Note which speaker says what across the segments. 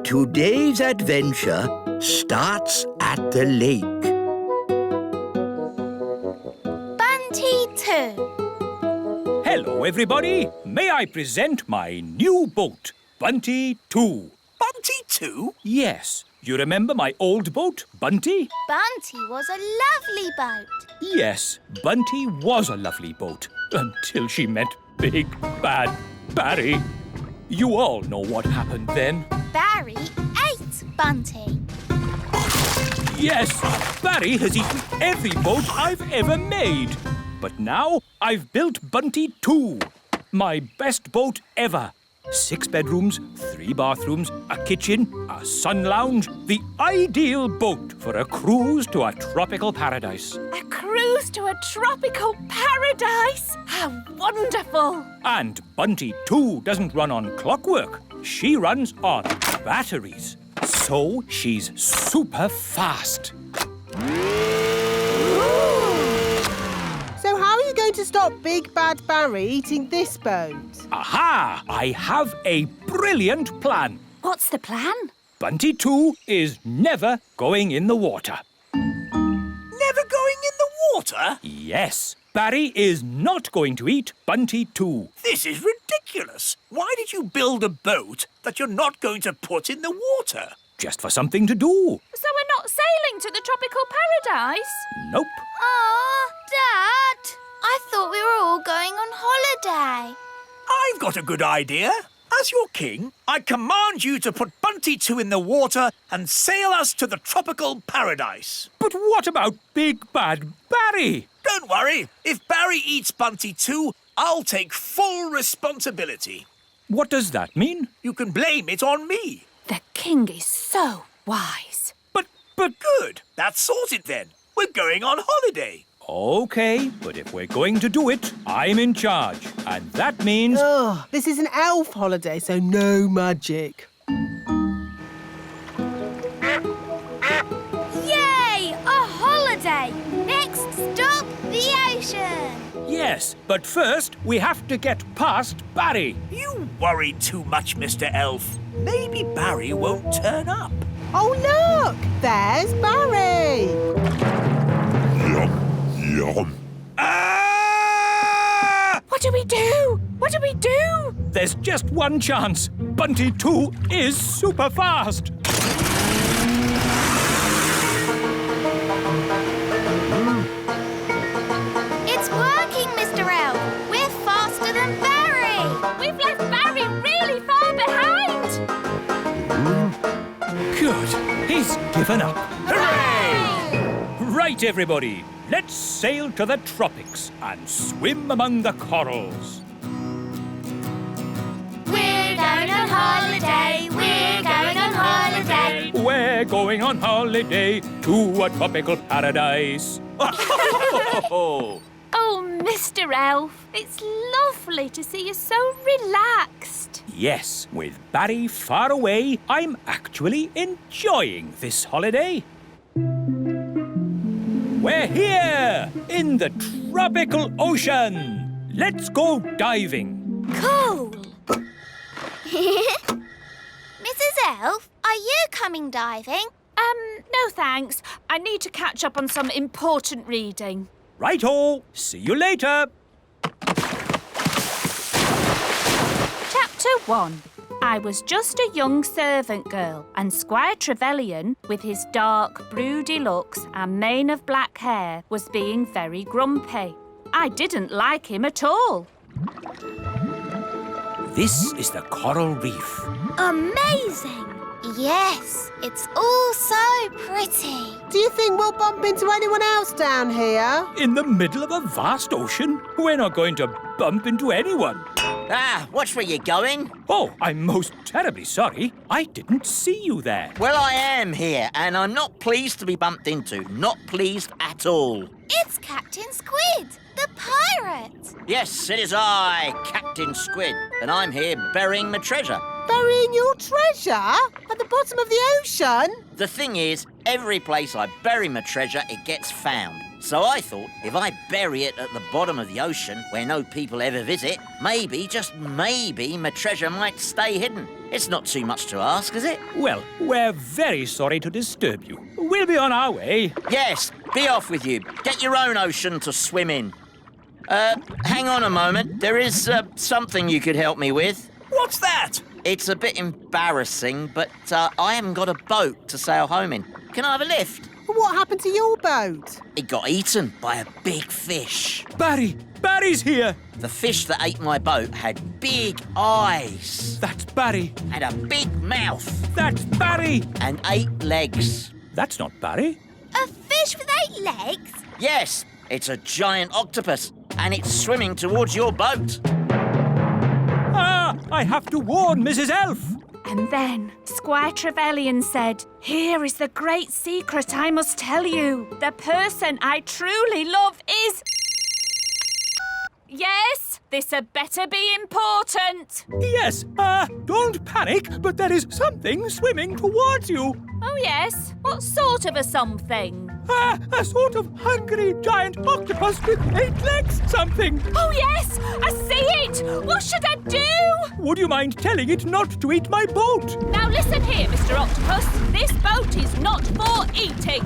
Speaker 1: Today's adventure starts at the lake.
Speaker 2: Bunty 2.
Speaker 3: Hello, everybody. May I present my new boat, Bunty 2.
Speaker 4: Bunty 2?
Speaker 3: Yes. You remember my old boat, Bunty?
Speaker 2: Bunty was a lovely boat.
Speaker 3: Yes, Bunty was a lovely boat until she met Big Bad Barry. You all know what happened then.
Speaker 2: Barry ate Bunty.
Speaker 3: Yes, Barry has eaten every boat I've ever made. But now I've built Bunty 2, my best boat ever. 6 bedrooms, 3 bathrooms, a kitchen, a sun lounge. The ideal boat for a cruise to a tropical paradise.
Speaker 5: A cruise to a tropical paradise? How wonderful!
Speaker 3: And Bunty 2 doesn't run on clockwork. She runs on batteries. So she's super fast.
Speaker 6: So how are you going to stop Big Bad Barry eating this boat?
Speaker 3: Aha! I have a brilliant plan.
Speaker 5: What's the plan?
Speaker 3: Bunty 2 is never going in the water.
Speaker 4: Never going in the water?
Speaker 3: Yes, Barry is not going to eat Bunty 2.
Speaker 4: This is ridiculous. Why did you build a boat that you're not going to put in the water?
Speaker 3: Just for something to do.
Speaker 5: So we're not sailing to the tropical paradise?
Speaker 3: Nope.
Speaker 2: Aw, Dad. I thought we were all going on holiday.
Speaker 4: I've got a good idea. As your king, I command you to put Bunty 2 in the water and sail us to the tropical paradise.
Speaker 3: But what about Big Bad Barry?
Speaker 4: Don't worry. If Barry eats Bunty 2, I'll take full responsibility.
Speaker 3: What does that mean?
Speaker 4: You can blame it on me.
Speaker 5: The king is so wise.
Speaker 3: But...
Speaker 4: Good. That's sorted then. We're going on holiday.
Speaker 3: OK, but if we're going to do it, I'm in charge. And that means...
Speaker 6: Oh, this is an elf holiday, so no magic.
Speaker 2: Yay! A holiday! Next stop, the ocean.
Speaker 3: Yes, but first we have to get past Barry.
Speaker 4: You worry too much, Mr. Elf. Maybe Barry won't turn up.
Speaker 6: Oh, look! There's Barry!
Speaker 7: Yum.
Speaker 4: Ah!
Speaker 5: What do we do? What do we do?
Speaker 3: There's just one chance. Bunty 2 is super fast.
Speaker 2: It's working, Mr. Elf. We're faster than Barry.
Speaker 5: We've left Barry really far behind.
Speaker 3: Good. He's given up.
Speaker 4: Hooray!
Speaker 3: Right, everybody. Let's sail to the tropics and swim among the corals.
Speaker 2: We're going on holiday. We're going on holiday.
Speaker 3: We're going on holiday to a tropical paradise.
Speaker 5: Oh, Mr. Elf, it's lovely to see you so relaxed.
Speaker 3: Yes, with Barry far away, I'm actually enjoying this holiday. We're here in the tropical ocean. Let's go diving.
Speaker 2: Cool. Mrs. Elf, are you coming diving?
Speaker 5: No thanks. I need to catch up on some important reading.
Speaker 3: Righto. See you later.
Speaker 5: Chapter 1. I was just a young servant girl, and Squire Trevelyan, with his dark, broody looks and mane of black hair, was being very grumpy. I didn't like him at all.
Speaker 3: This is the coral reef.
Speaker 2: Amazing. Yes, it's all so pretty.
Speaker 6: Do you think we'll bump into anyone else down here?
Speaker 3: In the middle of a vast ocean? We're not going to bump into anyone.
Speaker 8: Ah, watch where you're going.
Speaker 3: Oh, I'm most terribly sorry. I didn't see you there.
Speaker 8: Well, I am here, and I'm not pleased to be bumped into. Not pleased at all.
Speaker 2: It's Captain Squid, the pirate.
Speaker 8: Yes, it is I, Captain Squid, and I'm here burying my treasure.
Speaker 6: Burying your treasure? At the bottom of the ocean?
Speaker 8: The thing is, every place I bury my treasure, it gets found. So I thought, if I bury it at the bottom of the ocean, where no people ever visit, maybe, just maybe, my treasure might stay hidden. It's not too much to ask, is it?
Speaker 3: Well, we're very sorry to disturb you. We'll be on our way.
Speaker 8: Yes, be off with you. Get your own ocean to swim in. Hang on a moment. There is something you could help me with.
Speaker 4: What's that?
Speaker 8: It's a bit embarrassing, but I haven't got a boat to sail home in. Can I have a lift?
Speaker 6: What happened to your boat?
Speaker 8: It got eaten by a big fish.
Speaker 3: Barry's here.
Speaker 8: The fish that ate my boat had big eyes
Speaker 3: That's Barry.
Speaker 8: and a big mouth
Speaker 3: That's Barry.
Speaker 8: and 8 legs.
Speaker 3: That's not Barry.
Speaker 2: A fish with 8 legs?
Speaker 8: Yes, it's a giant octopus, and it's swimming towards your boat.
Speaker 3: Ah, I have to warn Mrs. Elf.
Speaker 5: And then Squire Trevelyan said, "Here is the great secret I must tell you. The person I truly love is..." Yes, this had better be important.
Speaker 3: Yes, don't panic, but there is something swimming towards you.
Speaker 5: Oh, yes? What sort of a something?
Speaker 3: A sort of hungry giant octopus with 8 legs something.
Speaker 5: Oh, yes! I see it! What should I do?
Speaker 3: Would you mind telling it not to eat my boat?
Speaker 5: Now listen here, Mr. Octopus. This boat is not for eating.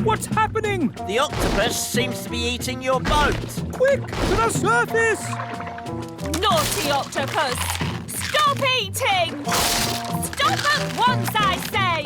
Speaker 3: What's happening?
Speaker 8: The octopus seems to be eating your boat.
Speaker 3: Quick, to the surface!
Speaker 5: Naughty octopus! Stop eating! Stop at once, I say!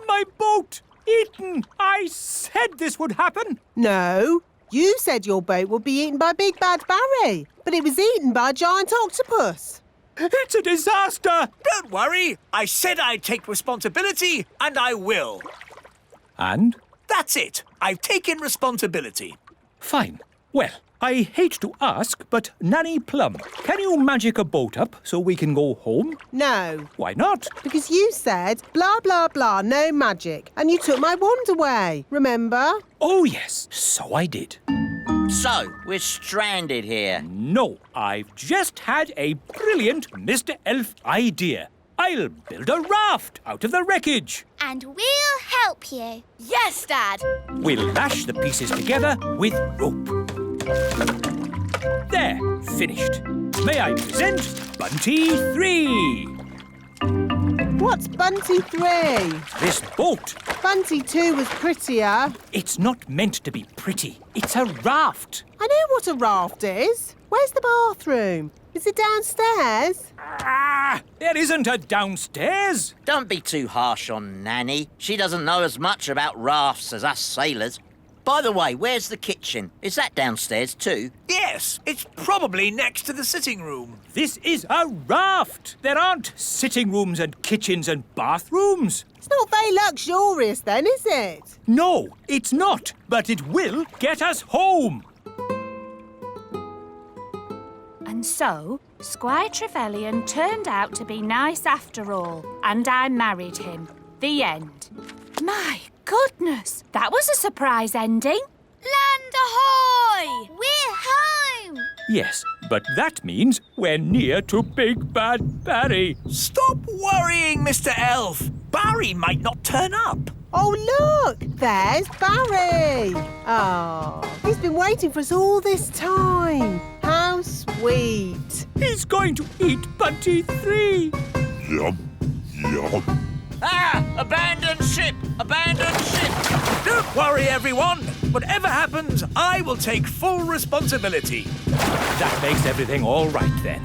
Speaker 3: My boat! Eaten! I said this would happen!
Speaker 6: No, you said your boat would be eaten by Big Bad Barry, but it was eaten by a giant octopus.
Speaker 3: It's a disaster!
Speaker 4: Don't worry. I said I'd take responsibility, and I will.
Speaker 3: And?
Speaker 4: That's it. I've taken responsibility.
Speaker 3: Fine. Well, I hate to ask, but Nanny Plum, can you magic a boat up so we can go home?
Speaker 6: No,
Speaker 3: Why not?
Speaker 6: because you said blah, blah, blah, no magic, and you took my wand away, remember?
Speaker 3: Oh, yes, so I did.
Speaker 8: So, we're stranded here.
Speaker 3: No, I've just had a brilliant Mr. Elf idea. I'll build a raft out of the wreckage.
Speaker 2: And we'll help you. Yes, Dad.
Speaker 3: We'll lash the pieces together with rope. There, finished. May I present Bunty 3?
Speaker 6: What's Bunty 3?
Speaker 3: This boat,
Speaker 6: Bunty 2 was prettier.
Speaker 3: it's not meant to be pretty. It's a raft.
Speaker 6: I know what a raft is. Where's the bathroom? Is it downstairs?
Speaker 3: There isn't a downstairs.
Speaker 8: Don't be too harsh on Nanny. She doesn't know as much about rafts as us sailors. By the way, where's the kitchen? Is that downstairs too?
Speaker 4: Yes, it's probably next to the sitting room.
Speaker 3: This is a raft. There aren't sitting rooms and kitchens and bathrooms.
Speaker 6: It's not very luxurious then, is it?
Speaker 3: No, it's not, but it will get us home.
Speaker 5: And so, Squire Trevelyan turned out to be nice after all, and I married him. The end. My goodness, that was a surprise ending.
Speaker 2: Land ahoy! We're home!
Speaker 3: Yes, but that means we're near to Big Bad Barry.
Speaker 4: Stop worrying, Mr. Elf. Barry might not turn up.
Speaker 6: Oh, look! There's Barry! Oh, he's been waiting for us all this time. How sweet.
Speaker 3: He's going to eat Bunty 3.
Speaker 7: Yum, yum.
Speaker 8: Ah! Abandoned ship! Abandoned ship!
Speaker 4: Don't worry, everyone. Whatever happens, I will take full responsibility.
Speaker 3: That makes everything all right then.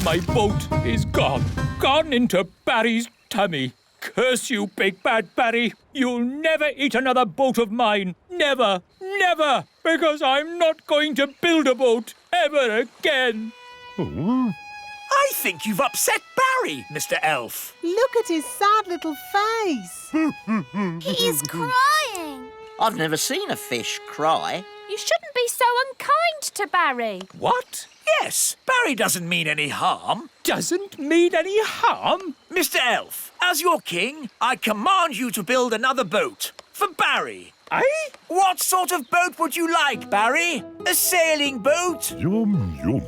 Speaker 3: My boat is gone. Gone into Barry's tummy. Curse you, Big Bad Barry. You'll never eat another boat of mine. Never, never. Because I'm not going to build a boat ever again.
Speaker 4: I think you've upset Barry, Mr. Elf.
Speaker 6: Look at his sad little face.
Speaker 2: He is crying.
Speaker 8: I've never seen a fish cry.
Speaker 5: You shouldn't be so unkind to Barry.
Speaker 3: What?
Speaker 4: Yes, Barry doesn't mean any harm.
Speaker 3: Doesn't mean any harm?
Speaker 4: Mr. Elf, as your king, I command you to build another boat for Barry.
Speaker 3: Aye?
Speaker 4: What sort of boat would you like, Barry? A sailing boat?
Speaker 7: Yum, yum.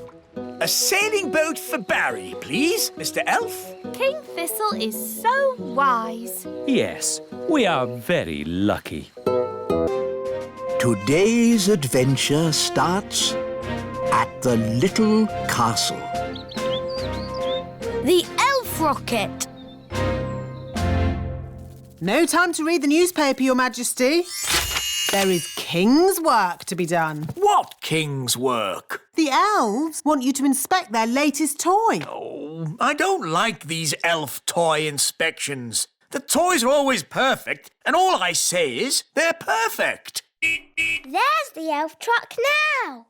Speaker 4: A sailing boat for Barry, please, Mr. Elf.
Speaker 5: King Thistle is so wise.
Speaker 3: Yes, we are very lucky.
Speaker 1: Today's adventure starts at the little castle.
Speaker 2: The elf rocket.
Speaker 6: No time to read the newspaper, Your Majesty. There is king's work to be done.
Speaker 4: What king's work?
Speaker 6: The elves want you to inspect their latest toy.
Speaker 4: Oh, I don't like these elf toy inspections. The toys are always perfect, and all I say is they're perfect.
Speaker 2: There's the elf truck now.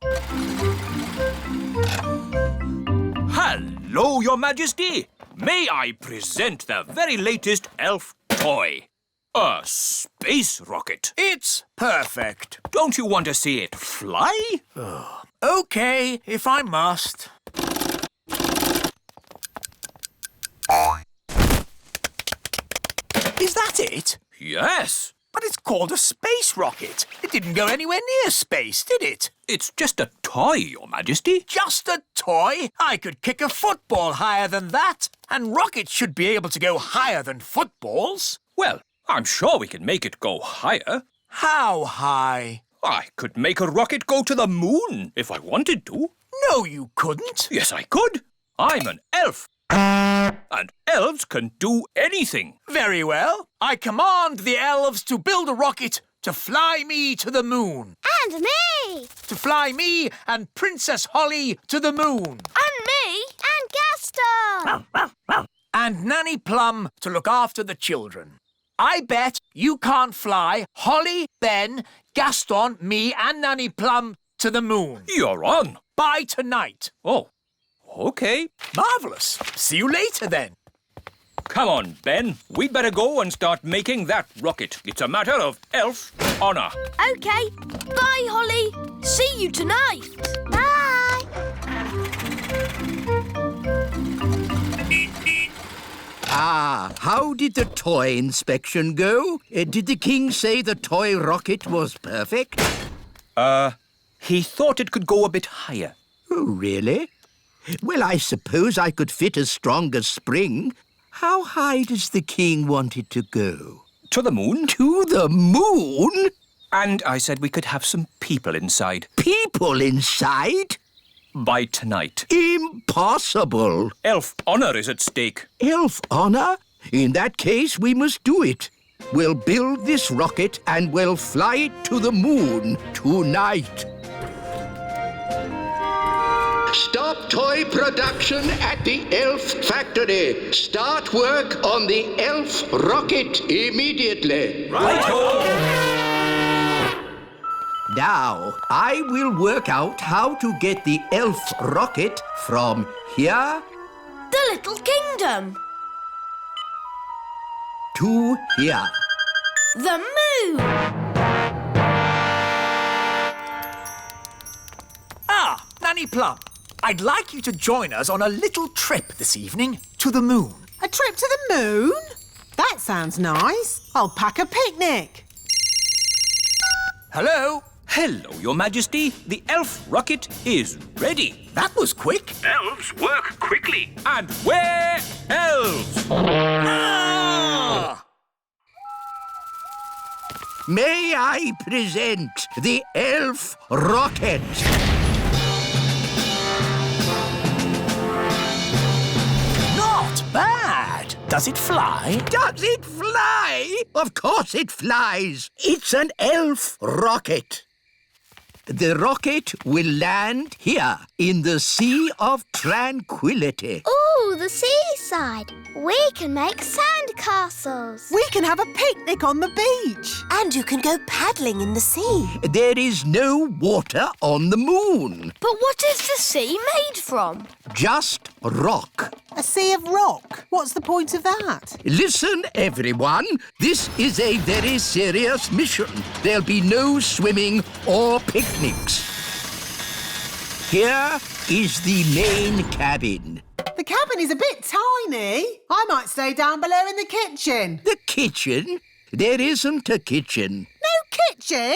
Speaker 3: Hello, Your Majesty. May I present the very latest elf toy? A space rocket.
Speaker 4: It's perfect.
Speaker 3: Don't you want to see it fly?
Speaker 4: OK, if I must. Is that it?
Speaker 3: Yes.
Speaker 4: But it's called a space rocket. It didn't go anywhere near space, did it?
Speaker 3: It's just a toy, Your Majesty.
Speaker 4: Just a toy? I could kick a football higher than that. And rockets should be able to go higher than footballs.
Speaker 3: Well, I'm sure we can make it go higher.
Speaker 4: How high?
Speaker 3: I could make a rocket go to the moon if I wanted to.
Speaker 4: No, you couldn't.
Speaker 3: Yes, I could. I'm an elf. And elves can do anything.
Speaker 4: Very well. I command the elves to build a rocket to fly me to the moon.
Speaker 2: And me.
Speaker 4: To fly me and Princess Holly to the moon.
Speaker 2: And me. And Gaston.
Speaker 4: And Nanny Plum to look after the children. I bet you can't fly Holly, Ben, Gaston, me and Nanny Plum to the moon.
Speaker 3: You're on.
Speaker 4: By tonight.
Speaker 3: Oh, OK.
Speaker 4: Marvellous. See you later then.
Speaker 3: Come on, Ben. We'd better go and start making that rocket. It's a matter of elf honour.
Speaker 2: OK. Bye, Holly. See you tonight. Bye.
Speaker 1: Ah, how did the toy inspection go? Did the king say the toy rocket was perfect?
Speaker 3: He thought it could go a bit higher.
Speaker 1: Oh, really? Well, I suppose I could fit a stronger spring. How high does the king want it to go?
Speaker 3: To the moon.
Speaker 1: To the moon?
Speaker 3: And I said we could have some people inside.
Speaker 1: People inside?
Speaker 3: By tonight.
Speaker 1: Impossible.
Speaker 3: Elf honour is at stake.
Speaker 1: Elf honour? In that case, we must do it. We'll build this rocket and we'll fly it to the moon tonight. Stop toy production at the elf factory. Start work on the elf rocket immediately. Now, I will work out how to get the elf rocket from here
Speaker 2: The Little Kingdom.
Speaker 1: to here.
Speaker 2: The moon.
Speaker 4: Ah, Nanny Plum. I'd like you to join us on a little trip this evening to the moon.
Speaker 6: A trip to the moon? That sounds nice. I'll pack a picnic.
Speaker 4: Hello?
Speaker 3: Hello, Your Majesty. The elf rocket is ready.
Speaker 4: That was quick.
Speaker 3: Elves work quickly. And we're elves.
Speaker 4: Ah!
Speaker 1: May I present the elf rocket?
Speaker 4: Not bad. Does it fly?
Speaker 1: Does it fly? Of course it flies. It's an elf rocket. The rocket will land here in the Sea of Tranquility.
Speaker 2: Ooh, the seaside. We can make sand castles.
Speaker 6: We can have a picnic on the beach.
Speaker 9: And you can go paddling in the sea.
Speaker 1: There is no water on the moon.
Speaker 2: But what is the sea made from?
Speaker 1: Just rock.
Speaker 6: A sea of rock. What's the point of that?
Speaker 1: Listen, everyone. This is a very serious mission. There'll be no swimming or picnics. Here is the main cabin.
Speaker 6: The cabin is a bit tiny. I might stay down below in the kitchen.
Speaker 1: The kitchen? There isn't a kitchen.
Speaker 6: No kitchen?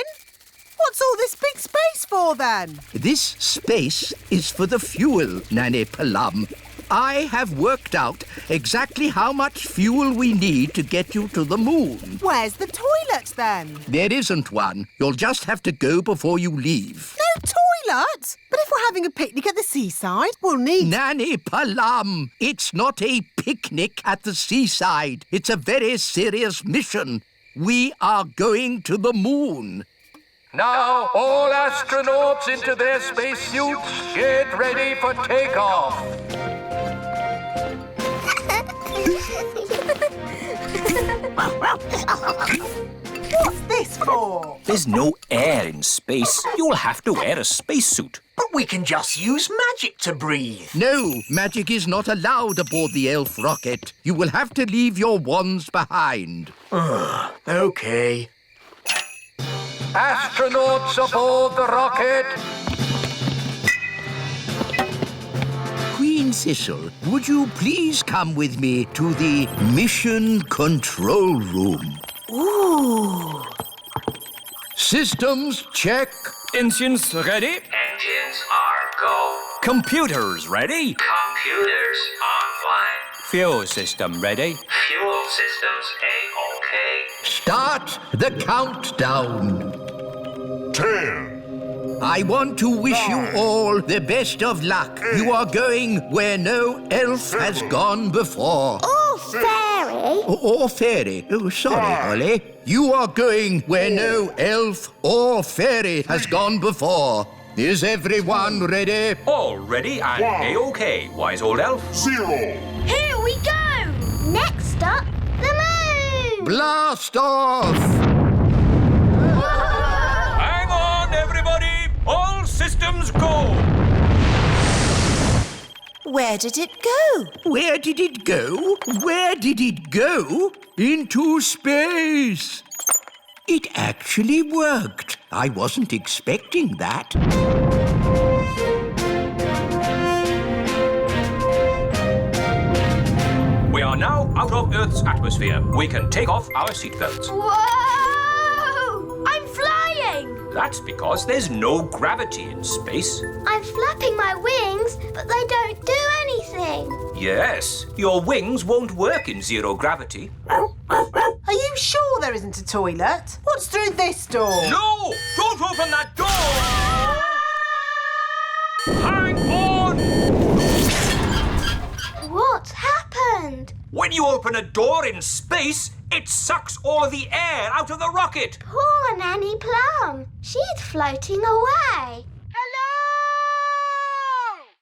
Speaker 6: What's all this big space for then?
Speaker 1: This space is for the fuel, Nanny Plum. I have worked out exactly how much fuel we need to get you to the moon.
Speaker 6: Where's the toilet then?
Speaker 1: There isn't one. You'll just have to go before you leave.
Speaker 6: No toilet? But if we're having a picnic at the seaside, we'll need...
Speaker 1: Nanny Plum, it's not a picnic at the seaside. It's a very serious mission. We are going to the moon.
Speaker 10: Now, all astronauts into their spacesuits. Get ready for takeoff.
Speaker 6: What's this for?
Speaker 3: There's no air in space. You'll have to wear a spacesuit.
Speaker 4: But we can just use magic to breathe.
Speaker 1: No, magic is not allowed aboard the elf rocket. You will have to leave your wands behind.
Speaker 4: OK.
Speaker 10: Astronauts aboard the rocket.
Speaker 1: Queen Thistle, would you please come with me to the mission control room?
Speaker 6: Ooh.
Speaker 1: Systems check.
Speaker 3: Engines ready?
Speaker 11: Engines are go.
Speaker 3: Computers ready?
Speaker 11: Computers online.
Speaker 3: Fuel system ready?
Speaker 11: Fuel systems A-OK.
Speaker 1: Start the countdown.
Speaker 7: 10.
Speaker 1: I want to wish you all the best of luck. You are going where no elf has gone before.
Speaker 2: Oh, fairy.
Speaker 1: Or fairy. Oh, sorry, Ollie. You are going where no elf or fairy has gone before. Is everyone ready?
Speaker 3: All ready and A-OK, wise old elf.
Speaker 7: 0.
Speaker 2: Here we go. Next up, the moon.
Speaker 1: Blast off!
Speaker 3: Hang on, everybody! All systems go!
Speaker 9: Where did it go?
Speaker 1: Where did it go? Where did it go? Into space. It actually worked. I wasn't expecting that.
Speaker 3: We are now out of Earth's atmosphere. We can take off our seatbelts.
Speaker 2: Whoa! I'm flying.
Speaker 3: That's because there's no gravity in space.
Speaker 2: I'm flapping my wings, but they don't do anything.
Speaker 3: Yes, your wings won't work in zero gravity.
Speaker 6: Are you sure there isn't a toilet? What's through this door?
Speaker 3: No! Don't open that door! Hang on!
Speaker 2: What's happened?
Speaker 3: When you open a door in space, it sucks all of the air out of the rocket.
Speaker 2: Poor Nanny Plum. She's floating away.
Speaker 6: Hello!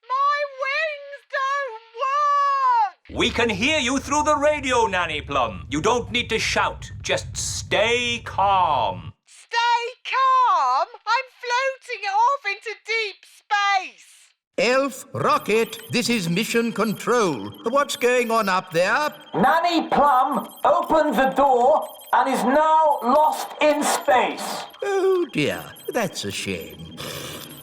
Speaker 6: My wings don't work!
Speaker 3: We can hear you through the radio, Nanny Plum. You don't need to shout. Just stay calm.
Speaker 6: Stay calm! I'm floating off into deep space!
Speaker 1: Elf Rocket, this is mission control. What's going on up there?
Speaker 4: Nanny Plum opened the door and is now lost in space.
Speaker 1: Oh dear, that's a shame.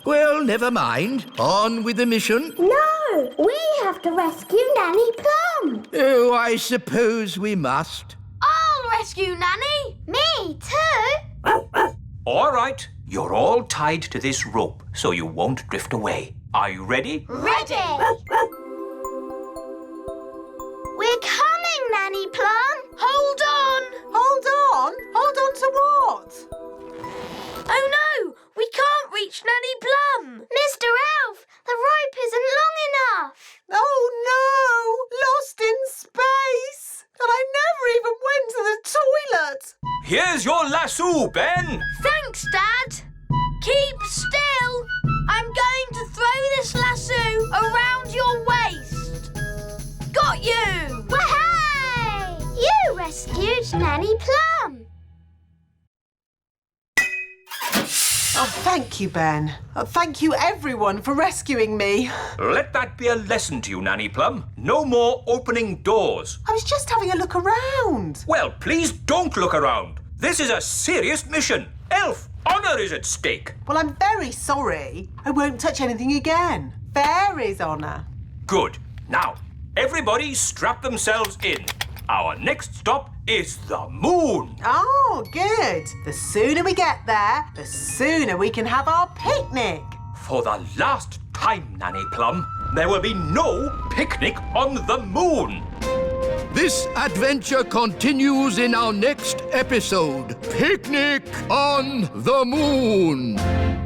Speaker 1: Well, never mind. On with the mission.
Speaker 2: No, we have to rescue Nanny Plum.
Speaker 1: Oh, I suppose we must.
Speaker 2: I'll rescue Nanny. Me too.
Speaker 3: All right, you're all tied to this rope so you won't drift away. Are you ready?
Speaker 2: Ready. We're coming, Nanny Plum. Hold on.
Speaker 6: Hold on? Hold on to what?
Speaker 2: Oh no, we can't reach Nanny Plum. Mr. Elf, the rope isn't long enough.
Speaker 6: Oh no! Lost in space! And I never even went to the toilet!
Speaker 3: Here's your lasso, Ben.
Speaker 2: Thanks, Dad. Keep still. I'm going to throw this lasso around your waist. Got you! Wahey! You rescued Nanny Plum.
Speaker 6: Oh, thank you, Ben. Thank you, everyone, for rescuing me.
Speaker 3: Let that be a lesson to you, Nanny Plum. No more opening doors.
Speaker 6: I was just having a look around.
Speaker 3: Well, please don't look around. This is a serious mission. Elf, honour is at stake.
Speaker 6: Well, I'm very sorry. I won't touch anything again. Fairy's honour.
Speaker 3: Good. Now, everybody strap themselves in. Our next stop is the moon.
Speaker 6: Oh, good. The sooner we get there, the sooner we can have our picnic.
Speaker 3: For the last time, Nanny Plum, There will be no picnic on the moon.
Speaker 1: This adventure continues in our next episode. Picnic on the Moon.